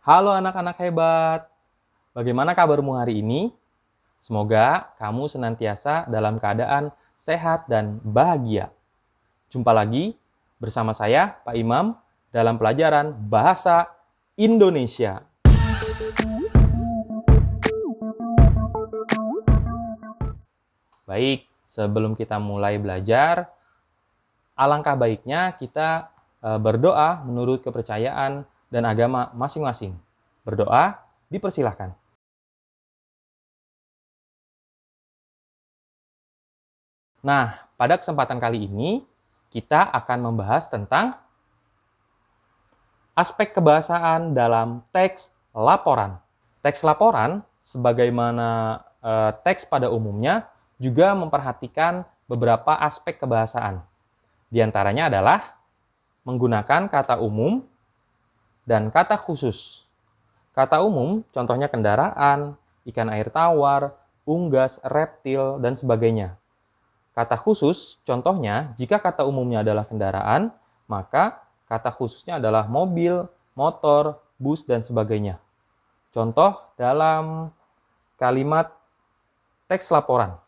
Halo anak-anak hebat, bagaimana kabarmu hari ini? Semoga kamu senantiasa dalam keadaan sehat dan bahagia. Jumpa lagi bersama saya, Pak Imam, dalam pelajaran Bahasa Indonesia. Baik, sebelum kita mulai belajar, alangkah baiknya kita berdoa menurut kepercayaan dan agama masing-masing. Berdoa, dipersilahkan. Nah, pada kesempatan kali ini, kita akan membahas tentang aspek kebahasaan dalam teks laporan. Teks laporan, sebagaimana teks pada umumnya, juga memperhatikan beberapa aspek kebahasaan. Di antaranya adalah menggunakan kata umum dan kata khusus. Kata umum, contohnya kendaraan, ikan air tawar, unggas, reptil, dan sebagainya. Kata khusus, contohnya, jika kata umumnya adalah kendaraan, maka kata khususnya adalah mobil, motor, bus, dan sebagainya. Contoh dalam kalimat teks laporan.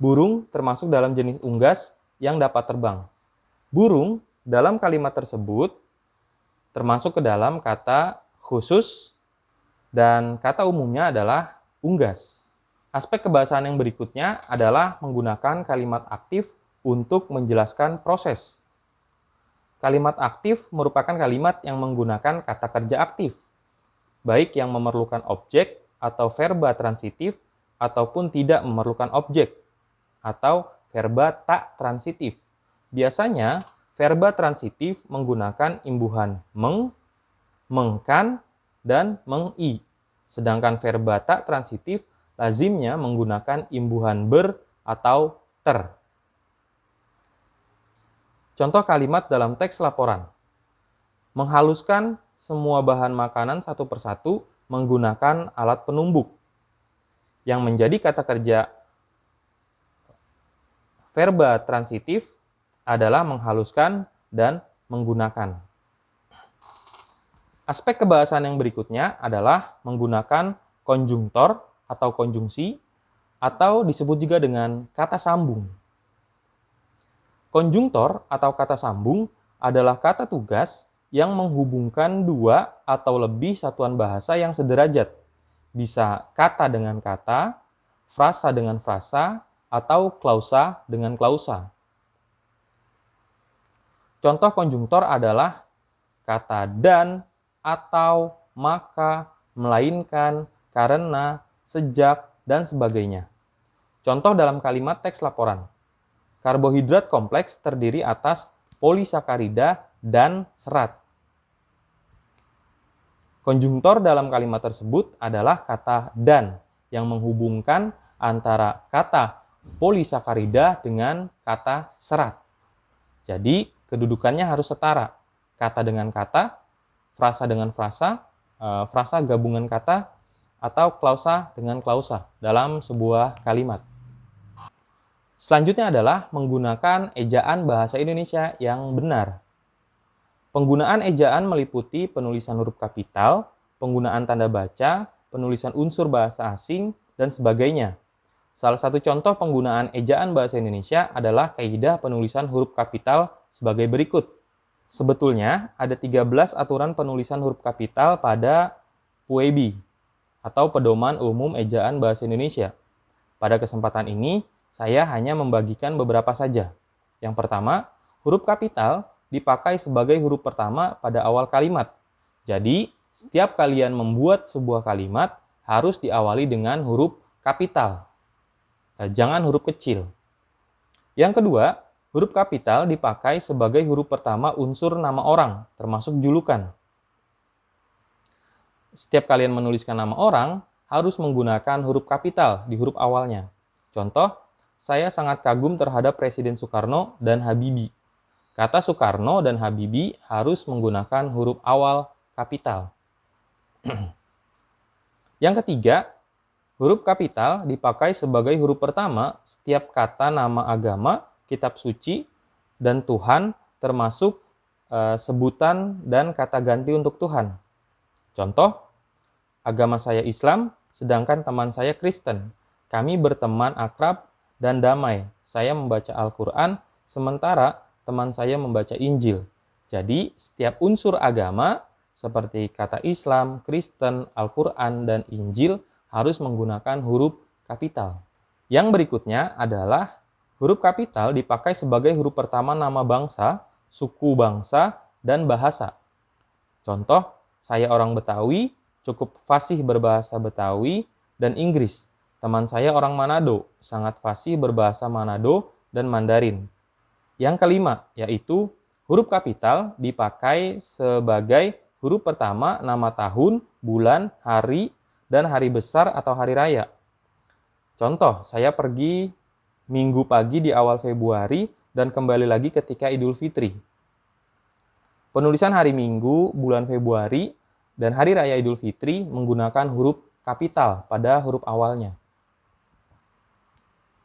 Burung termasuk dalam jenis unggas yang dapat terbang. Burung dalam kalimat tersebut termasuk ke dalam kata khusus dan kata umumnya adalah unggas. Aspek kebahasaan yang berikutnya adalah menggunakan kalimat aktif untuk menjelaskan proses. Kalimat aktif merupakan kalimat yang menggunakan kata kerja aktif, baik yang memerlukan objek atau verba transitif ataupun tidak memerlukan objek, atau verba tak transitif. Biasanya, verba transitif menggunakan imbuhan meng, mengkan, dan meng-i. Sedangkan verba tak transitif lazimnya menggunakan imbuhan ber atau ter. Contoh kalimat dalam teks laporan. Menghaluskan semua bahan makanan satu persatu menggunakan alat penumbuk. Yang menjadi kata kerja verba transitif adalah menghaluskan dan menggunakan. Aspek kebahasaan yang berikutnya adalah menggunakan konjungtor atau konjungsi, atau disebut juga dengan kata sambung. Konjungtor atau kata sambung adalah kata tugas yang menghubungkan dua atau lebih satuan bahasa yang sederajat. Bisa kata dengan kata, frasa dengan frasa, atau klausa dengan klausa. Contoh konjungtor adalah kata dan, atau, maka, melainkan, karena, sejak, dan sebagainya. Contoh dalam kalimat teks laporan. Karbohidrat kompleks terdiri atas polisakarida dan serat. Konjungtor dalam kalimat tersebut adalah kata dan yang menghubungkan antara kata polisakarida dengan kata serat. Jadi, kedudukannya harus setara. Kata dengan kata, frasa dengan frasa, frasa gabungan kata, atau klausa dengan klausa dalam sebuah kalimat. Selanjutnya adalah menggunakan ejaan bahasa Indonesia yang benar. Penggunaan ejaan meliputi penulisan huruf kapital, penggunaan tanda baca, penulisan unsur bahasa asing, dan sebagainya. Salah satu contoh penggunaan ejaan bahasa Indonesia adalah kaidah penulisan huruf kapital sebagai berikut. Sebetulnya ada 13 aturan penulisan huruf kapital pada PUEB atau Pedoman Umum Ejaan Bahasa Indonesia. Pada kesempatan ini, saya hanya membagikan beberapa saja. Yang pertama, huruf kapital dipakai sebagai huruf pertama pada awal kalimat. Jadi, setiap kalian membuat sebuah kalimat harus diawali dengan huruf kapital. Jangan huruf kecil. Yang kedua, huruf kapital dipakai sebagai huruf pertama unsur nama orang, termasuk julukan. Setiap kalian menuliskan nama orang, harus menggunakan huruf kapital di huruf awalnya. Contoh, saya sangat kagum terhadap Presiden Soekarno dan Habibie. Kata Soekarno dan Habibie harus menggunakan huruf awal kapital. Yang ketiga, huruf kapital dipakai sebagai huruf pertama setiap kata nama agama, kitab suci, dan Tuhan, termasuk sebutan dan kata ganti untuk Tuhan. Contoh, agama saya Islam, sedangkan teman saya Kristen. Kami berteman akrab dan damai. Saya membaca Al-Quran, sementara teman saya membaca Injil. Jadi, setiap unsur agama, seperti kata Islam, Kristen, Al-Quran, dan Injil, harus menggunakan huruf kapital. Yang berikutnya adalah huruf kapital dipakai sebagai huruf pertama nama bangsa, suku bangsa, dan bahasa. Contoh, saya orang Betawi, cukup fasih berbahasa Betawi dan Inggris. Teman saya orang Manado, sangat fasih berbahasa Manado dan Mandarin. Yang kelima, yaitu huruf kapital dipakai sebagai huruf pertama nama tahun, bulan, hari, dan hari besar atau hari raya. Contoh, saya pergi Minggu pagi di awal Februari dan kembali lagi ketika Idul Fitri. Penulisan hari Minggu, bulan Februari, dan hari raya Idul Fitri menggunakan huruf kapital pada huruf awalnya.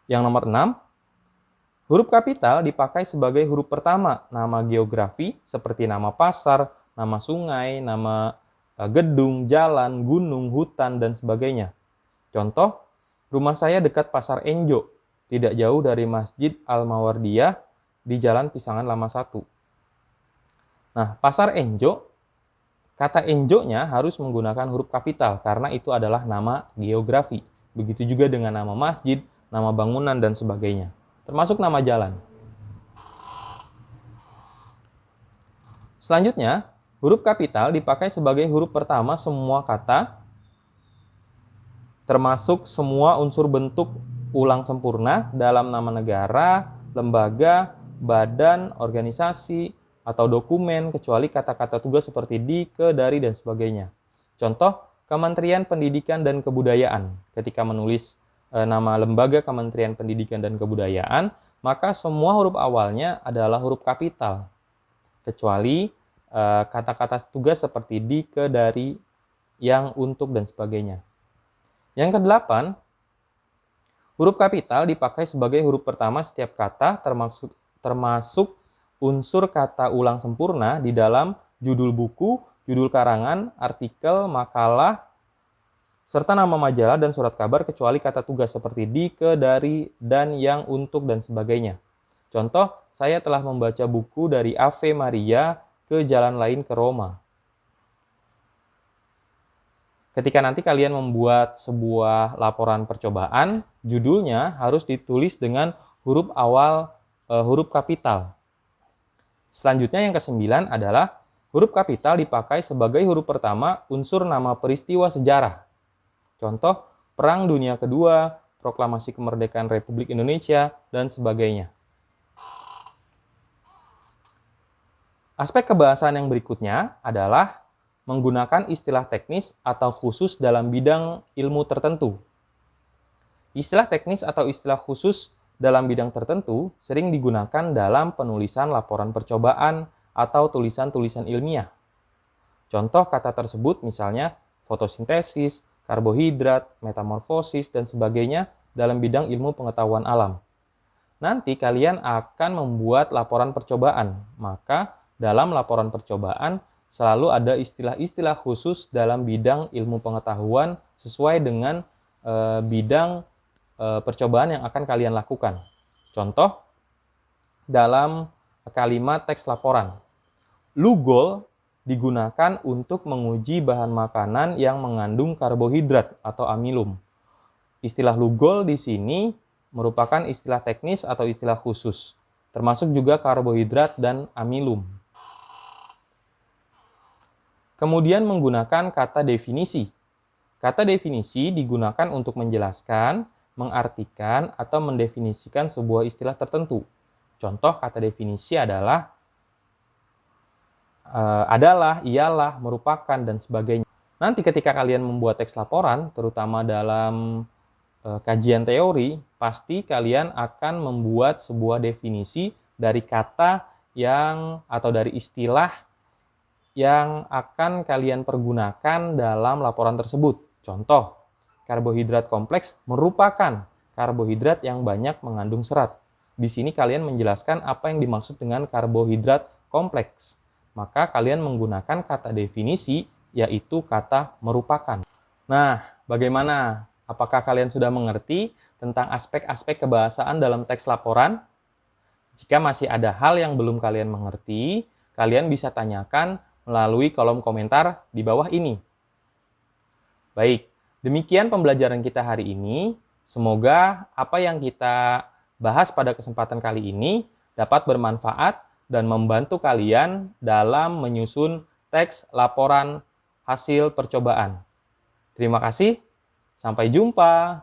Yang nomor 6, huruf kapital dipakai sebagai huruf pertama nama geografi seperti nama pasar, nama sungai, nama gedung, jalan, gunung, hutan, dan sebagainya. Contoh, rumah saya dekat Pasar Enjo, tidak jauh dari Masjid Al-Mawardiyah di Jalan Pisangan Lama 1. Nah, Pasar Enjo, kata Enjo-nya harus menggunakan huruf kapital karena itu adalah nama geografi. Begitu juga dengan nama masjid, nama bangunan, dan sebagainya. Termasuk nama jalan. Selanjutnya, huruf kapital dipakai sebagai huruf pertama semua kata, termasuk semua unsur bentuk ulang sempurna dalam nama negara, lembaga, badan, organisasi, atau dokumen, kecuali kata-kata tugas seperti di, ke, dari, dan sebagainya. Contoh, Kementerian Pendidikan dan Kebudayaan. Ketika menulis nama lembaga Kementerian Pendidikan dan Kebudayaan, maka semua huruf awalnya adalah huruf kapital. Kecuali kata-kata tugas seperti di, ke, dari, yang, untuk, dan sebagainya. Yang kedelapan, huruf kapital dipakai sebagai huruf pertama setiap kata termasuk unsur kata ulang sempurna di dalam judul buku, judul karangan, artikel, makalah, serta nama majalah dan surat kabar kecuali kata tugas seperti di, ke, dari, dan, yang, untuk, dan sebagainya. Contoh, saya telah membaca buku dari Ave Maria ke Jalan Lain ke Roma. Ketika nanti kalian membuat sebuah laporan percobaan, judulnya harus ditulis dengan huruf awal huruf kapital. Selanjutnya yang ke-9 adalah huruf kapital dipakai sebagai huruf pertama unsur nama peristiwa sejarah. Contoh, Perang Dunia Kedua, Proklamasi Kemerdekaan Republik Indonesia, dan sebagainya. Aspek kebahasaan yang berikutnya adalah menggunakan istilah teknis atau khusus dalam bidang ilmu tertentu. Istilah teknis atau istilah khusus dalam bidang tertentu sering digunakan dalam penulisan laporan percobaan atau tulisan-tulisan ilmiah. Contoh kata tersebut misalnya fotosintesis, karbohidrat, metamorfosis, dan sebagainya dalam bidang ilmu pengetahuan alam. Nanti kalian akan membuat laporan percobaan, maka dalam laporan percobaan selalu ada istilah-istilah khusus dalam bidang ilmu pengetahuan sesuai dengan bidang percobaan yang akan kalian lakukan. Contoh, dalam kalimat teks laporan, Lugol digunakan untuk menguji bahan makanan yang mengandung karbohidrat atau amilum. Istilah Lugol di sini merupakan istilah teknis atau istilah khusus, termasuk juga karbohidrat dan amilum. Kemudian menggunakan kata definisi. Kata definisi digunakan untuk menjelaskan, mengartikan, atau mendefinisikan sebuah istilah tertentu. Contoh kata definisi adalah, ialah, merupakan, dan sebagainya. Nanti ketika kalian membuat teks laporan, terutama dalam kajian teori, pasti kalian akan membuat sebuah definisi dari kata atau dari istilah yang akan kalian pergunakan dalam laporan tersebut. Contoh, karbohidrat kompleks merupakan karbohidrat yang banyak mengandung serat. Di sini kalian menjelaskan apa yang dimaksud dengan karbohidrat kompleks. Maka kalian menggunakan kata definisi yaitu kata merupakan. Nah, bagaimana? Apakah kalian sudah mengerti tentang aspek-aspek kebahasaan dalam teks laporan? Jika masih ada hal yang belum kalian mengerti, kalian bisa tanyakan melalui kolom komentar di bawah ini. Baik, demikian pembelajaran kita hari ini. Semoga apa yang kita bahas pada kesempatan kali ini dapat bermanfaat dan membantu kalian dalam menyusun teks laporan hasil percobaan. Terima kasih, sampai jumpa.